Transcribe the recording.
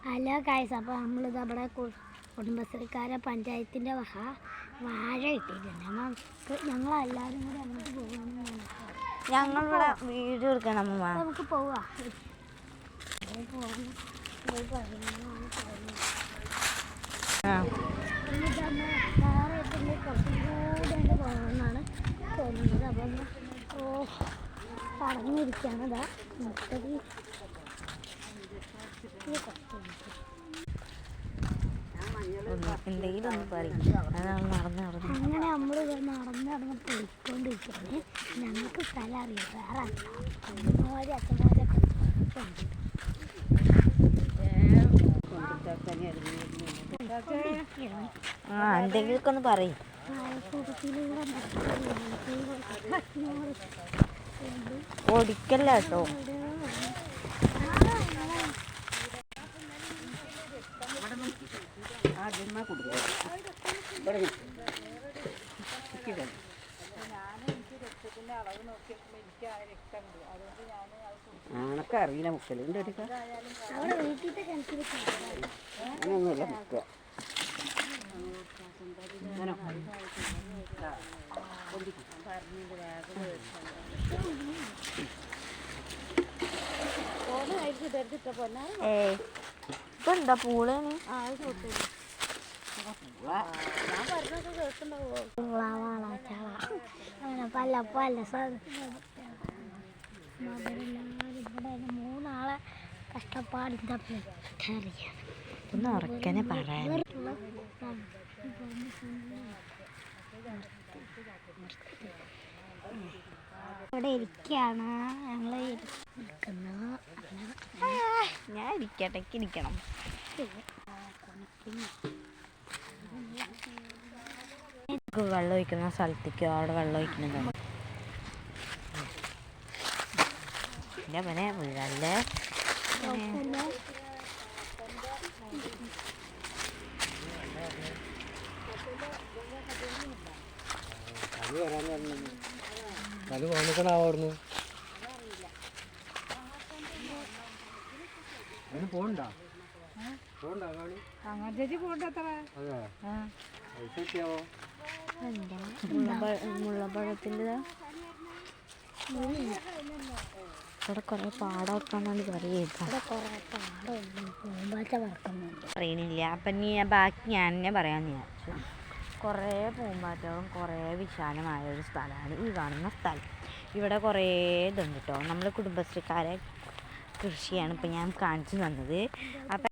Hello guys, അപ്പോൾ നമ്മളിത് നമ്മുടെ കുടുംബശ്രീക്കാരെ പഞ്ചായത്തിൻ്റെ വാഴ കിട്ടിയിട്ടുണ്ട്. നമുക്ക് ഞങ്ങളെല്ലാവരും കൂടി അങ്ങോട്ട് പോകണം. ഞങ്ങളിവിടെ വീഡിയോ എടുക്കണം. നമുക്ക് പോവാം. കുറച്ചും കൂടെ പോകണമെന്നാണ് തോന്നുന്നത്. അപ്പം പറഞ്ഞിരിക്കുകയാണ്. ഇതാ മുട്ടടി എന്തെങ്കിലും ഒന്ന് പറയും. അങ്ങനെ നമ്മൾ നടന്ന് പോയിക്കൊണ്ടിരിക്കുകയാണ്. ഞങ്ങൾക്ക് സ്ഥലം അറിയാം. വേറെ അച്ഛന്മാരെ അച്ഛന്മാരൊക്കെ എന്തെങ്കിലുമൊക്കെ ഒന്ന് പറയും. ഓടിക്കല്ല കേട്ടോ. ആണൊക്കെ അറിയില്ല മുക്കലുണ്ട് അങ്ങനെയൊന്നുമില്ല മുക്കുക. ഇപ്പൊ എന്താ പൂളേന് പല പല ഇവിടെ 3 ആളെ കഷ്ടപ്പാടിൻ്റെ അറിയാം. ഒന്ന് ഉറക്കനെ പറയാൻ. ഇവിടെ ഇരിക്കുകയാണ് ഞങ്ങൾ ഇരിക്കുന്നത്. ഞാൻ ഇരിക്കട്ടെക്ക് ഇരിക്കണം. വെള്ളം ഒഴിക്കുന്ന സ്ഥലത്തേക്കോ അവിടെ വെള്ളം ഒഴിക്കുന്നുണ്ട്. എൻ്റെ പനെ വീഴല്ലേ. അത് വന്നിക്കണാവുന്നു അതിന് പോണ്ടാ അങ്ങനത്തെ പോണ്ടത്ര. മുള്ളപ്പഴത്തിൻ്റെ ഇവിടെ കുറെ പാടമൊക്കെ അറിയണില്ല. അപ്പം നീ ബാക്കി ഞാൻ തന്നെ പറയാമെന്ന് വിചാരിച്ചു. കുറേ പൂമ്പാറ്റകളും കുറേ വിശാലമായ ഒരു സ്ഥലമാണ് ഈ കാണുന്ന സ്ഥലം. ഇവിടെ കുറേ ഇതുണ്ട് കേട്ടോ. നമ്മൾ കുടുംബശ്രീക്കാരെ കൃഷിയാണ് ഇപ്പം ഞാൻ കാണിച്ചു തന്നത്. അപ്പം